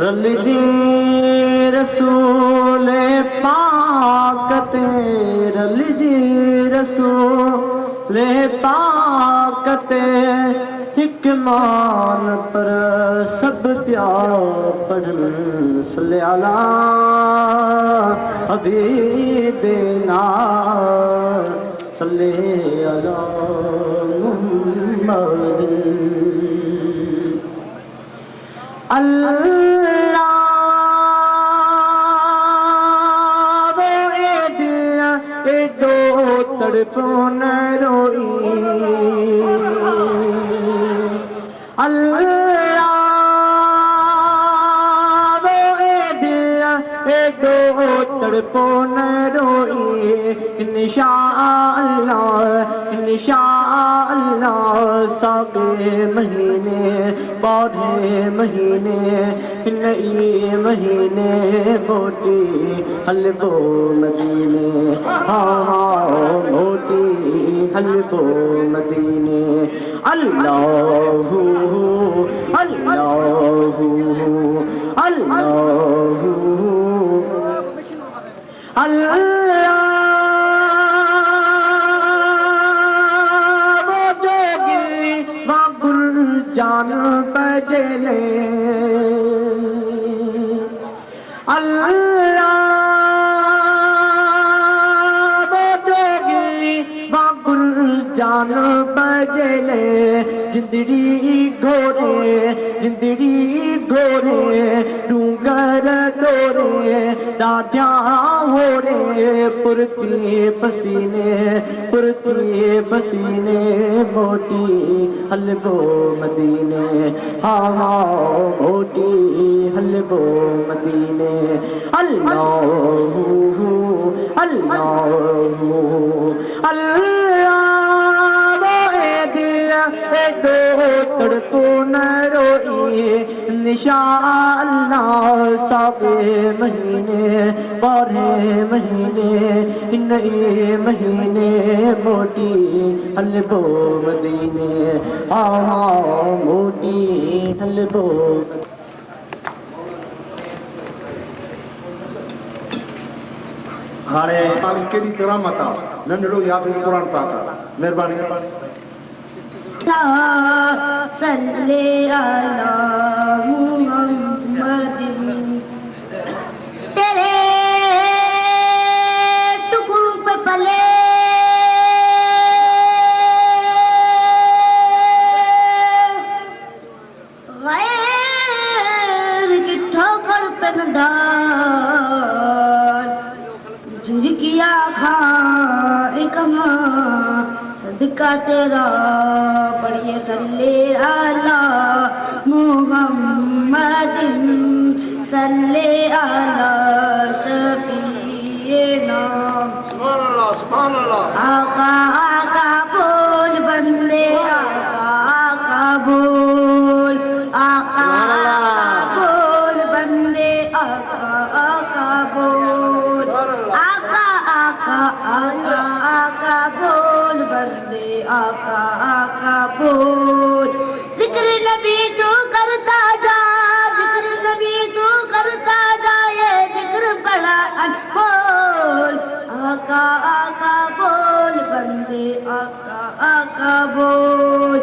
رل جی رسول پاک تے رل جی رسول پاک تے ایک مان پر سب پیار پڑھن صلی علی حبیبنا صلی علی محمد اللہ وہ دل دو تڑپوں نہ روئی اللہ وہ دل دو تڑپوں نہ روئی انشاءاللہ ساگے مہینے پودے مہینے نئی مہینے موٹی حلبو مدینے ہاں موٹی حلبو مدینے اللہ اللہ اللہ اللہ وہ جوگی گل جان پجلے اللہ وہ جوگی گل جان پجلے جندڑی گھوڑے ڈونگر ڈورے ڈاڈیاں ہو رے پرتی پسینے موٹی حلبو مدینے ہاں موٹی حلبو مدینے اللہ اللہ اللہ دو تڑپوں نہ روئی انشاءاللہ ساگے مہینے بارے مہینے نئی مہینے موٹی حلبو مدینے ہاں موٹی حلبو ہاڑے پاک کیڑی کرامت آ ننڈڑو یافظ قرآن پاک مہربانی صلی علی محمد تیرے ٹکڑوں پہ پلے غیر کی ٹھوکر پہ ندال جھرکیا کھائے کماں صدقہ تیرا پڑھیے صلی علی محمد صلی علی شفیعنا سبحان اللہ آقا آقا بول بندے آقا بول آقا بول بندے آقا بول آقا بول بندے آقا بول ذکر نبی تو کرتا جا ذکر نبی تو کرتا جا یہ ذکر بڑا انمول آقا بول بندے آقا بول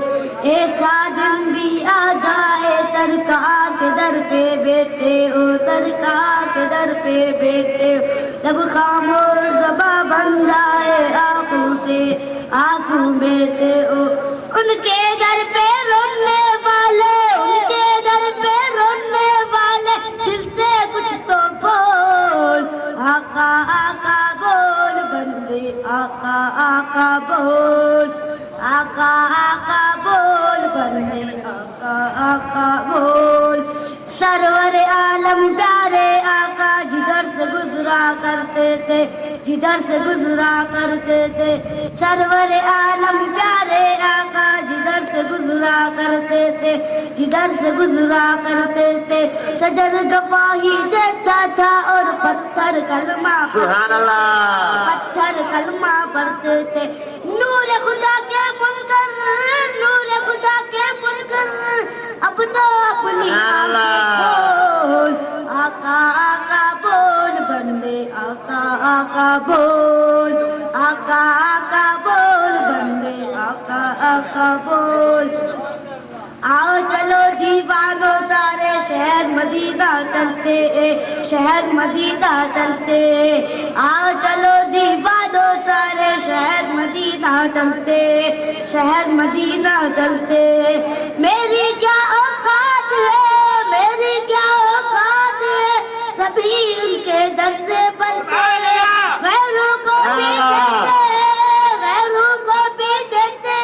ایسا دن بھی آ جائے سرکار کے در پہ بیٹھے ہو سرکار کے در پہ بیٹھے ہو جب خاموش زباں بن جائے آنسو بیٹے ہو ان کے در پہ رونے والے ان کے در پہ رونے والے دل سے کچھ تو بول آقا بول بندے آقا بول آقا بول بندے آقا بول سرور عالم پیارے آقا جدھر سے گزرا کرتے تھے سرور عالم پیارے آقا جدھر سے گزرا کرتے تھے سجد گواہی دیتا تھا اور پتھر کلمہ پڑھتے تھے نور خدا کے منکر اب تو اپنی بول آقا آقا بول بندے آقا آقا بول آقا آقا بول بندے آقا آقا بول آؤ چلو دیوانوں سارے شہر مدینہ چلتے شہر مدینہ چلتے آؤ چلو دیوانوں سارے شہر مدینہ چلتے شہر مدینہ چلتے میری کیا اوقات ہے میری کیا اوقات ہے سبھی ان کے در سے بلتے غیروں کو بھی دیتے غیروں کو بھی دیتے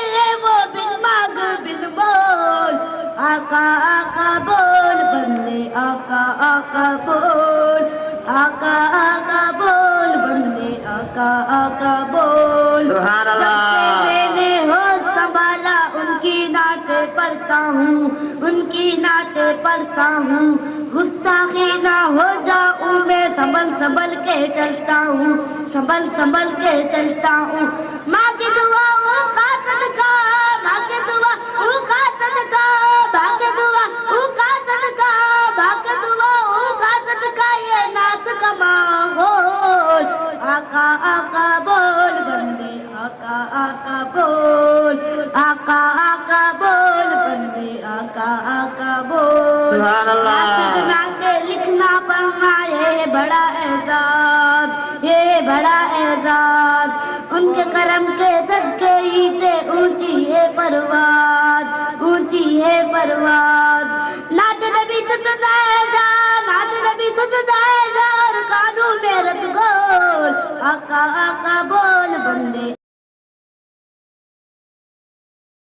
وہ بن مانگ بن بول آقا آقا بول بندے آقا آقا بول آقا آقا بول بندے آقا آقا بول سبحان اللہ میں نے ہوش سنبھالا ان کی نعتیں پڑھتا ہوں ان کی نعتیں پڑھتا ہوں گستاخی نہ ہو جاؤں میں سنبھل سنبھل کے چلتا ہوں سنبھل سنبھل کے چلتا ہوں ماں کی دعاؤں کا صدقہ ماں کی دعاؤں کا صدقہ ماں کی دعاؤں کا صدقہ ماں کی دعاؤں کا صدقہ یہ نعت کا ماحول آقا آقا بول بندے آقا آقا بول آقا آقا بول بندے آقا آقا بول سبحان اللہ کے لکھنا پڑھنا یہ بڑا اعزاز یہ بڑا اعزاز ان کے کرم کے صدقے ہی سے اونچی ہے پرواز اونچی ہے پرواز نعت نبی تجھ سنائے جا نعت نبی تجھ سنائے جا اور قانون میرت گول آقا آقا بول بندے